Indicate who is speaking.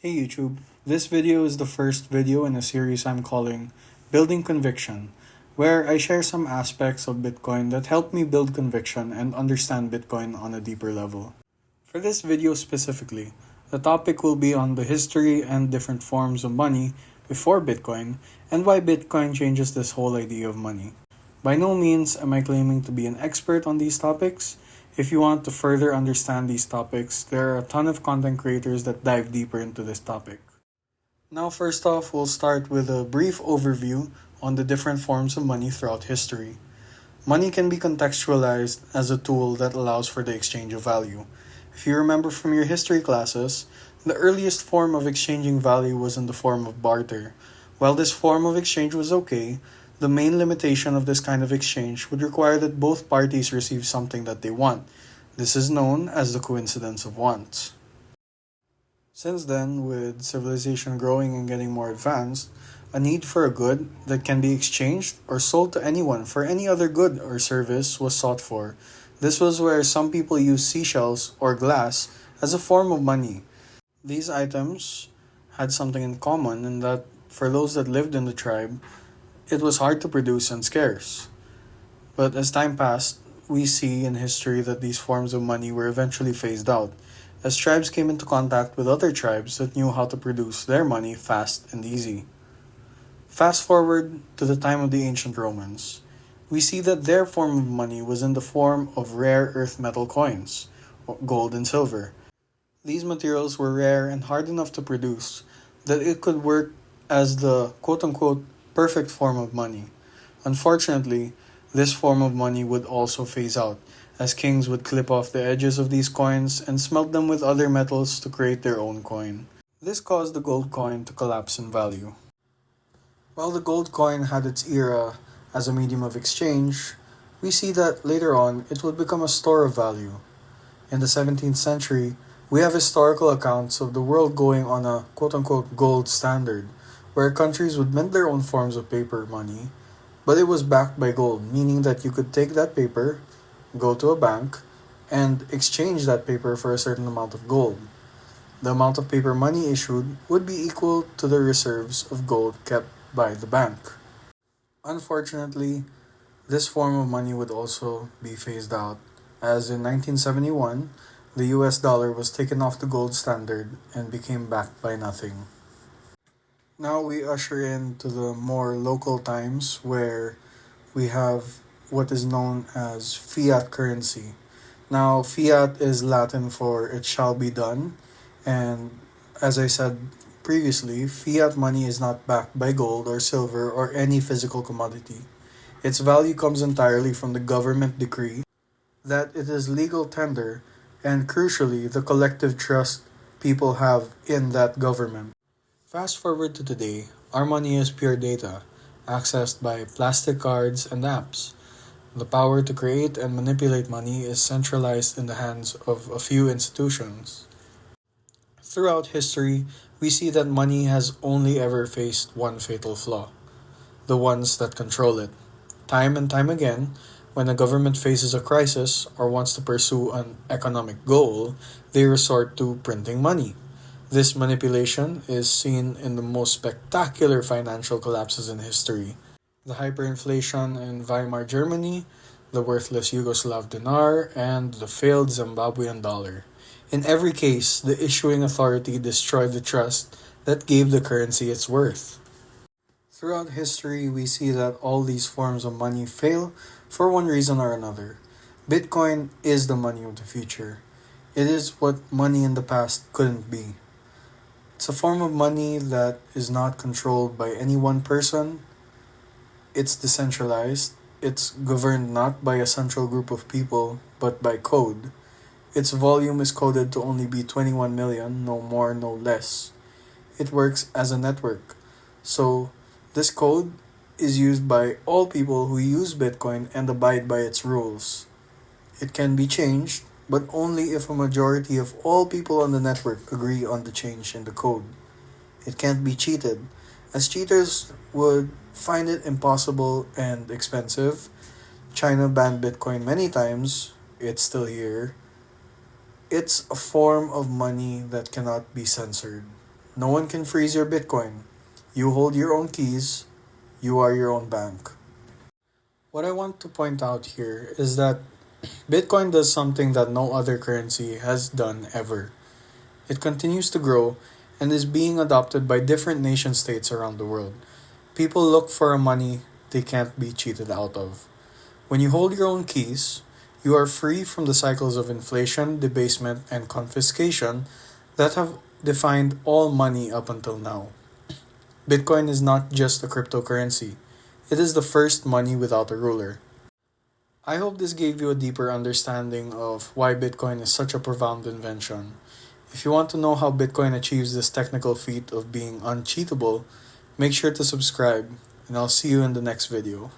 Speaker 1: Hey YouTube, this video is the first video in a series I'm calling Building Conviction, where I share some aspects of Bitcoin that help me build conviction and understand Bitcoin on a deeper level. For this video specifically, the topic will be on the history and different forms of money before Bitcoin and why Bitcoin changes this whole idea of money. By no means am I claiming to be an expert on these topics. If you want to further understand these topics, there are a ton of content creators that dive deeper into this topic. Now, first off, we'll start with a brief overview on the different forms of money throughout history. Money can be contextualized as a tool that allows for the exchange of value. If you remember from your history classes, the earliest form of exchanging value was in the form of barter. While this form of exchange was okay, the main limitation of this kind of exchange would require that both parties receive something that they want. This is known as the coincidence of wants. Since then, with civilization growing and getting more advanced, a need for a good that can be exchanged or sold to anyone for any other good or service was sought for. This was where some people used seashells or glass as a form of money. These items had something in common in that for those that lived in the tribe, it was hard to produce and scarce. But as time passed, we see in history that these forms of money were eventually phased out, as tribes came into contact with other tribes that knew how to produce their money fast and easy. Fast forward to the time of the ancient Romans. We see that their form of money was in the form of rare earth metal coins, gold and silver. These materials were rare and hard enough to produce that it could work as the quote unquote perfect form of money. Unfortunately, this form of money would also phase out, as kings would clip off the edges of these coins and smelt them with other metals to create their own coin. This caused the gold coin to collapse in value. While the gold coin had its era as a medium of exchange, we see that later on it would become a store of value. In the 17th century, we have historical accounts of the world going on a quote unquote gold standard, where countries would mint their own forms of paper money, but it was backed by gold, meaning that you could take that paper, go to a bank, and exchange that paper for a certain amount of gold. The amount of paper money issued would be equal to the reserves of gold kept by the bank. Unfortunately, this form of money would also be phased out, as in 1971, the US dollar was taken off the gold standard and became backed by nothing. Now we usher into the more local times where we have what is known as fiat currency. Now, fiat is Latin for it shall be done, and as I said previously, fiat money is not backed by gold or silver or any physical commodity. Its value comes entirely from the government decree that it is legal tender and crucially the collective trust people have in that government. Fast forward to today, our money is pure data, accessed by plastic cards and apps. The power to create and manipulate money is centralized in the hands of a few institutions. Throughout history, we see that money has only ever faced one fatal flaw: the ones that control it. Time and time again, when a government faces a crisis or wants to pursue an economic goal, they resort to printing money. This manipulation is seen in the most spectacular financial collapses in history: the hyperinflation in Weimar Germany, the worthless Yugoslav dinar, and the failed Zimbabwean dollar. In every case, the issuing authority destroyed the trust that gave the currency its worth. Throughout history, we see that all these forms of money fail for one reason or another. Bitcoin is the money of the future. It is what money in the past couldn't be. It's a form of money that is not controlled by any one person. It's decentralized. It's governed not by a central group of people, but by code. Its volume is coded to only be 21 million, no more, no less. It works as a network. So, this code is used by all people who use Bitcoin and abide by its rules. It can be changed, but only if a majority of all people on the network agree on the change in the code. It can't be cheated, as cheaters would find it impossible and expensive. China banned Bitcoin many times, it's still here. It's a form of money that cannot be censored. No one can freeze your Bitcoin. You hold your own keys. You are your own bank. What I want to point out here is that Bitcoin does something that no other currency has done ever. It continues to grow and is being adopted by different nation states around the world. People look for a money they can't be cheated out of. When you hold your own keys, you are free from the cycles of inflation, debasement, and confiscation that have defined all money up until now. Bitcoin is not just a cryptocurrency, it is the first money without a ruler. I hope this gave you a deeper understanding of why Bitcoin is such a profound invention. If you want to know how Bitcoin achieves this technical feat of being uncheatable, make sure to subscribe, and I'll see you in the next video.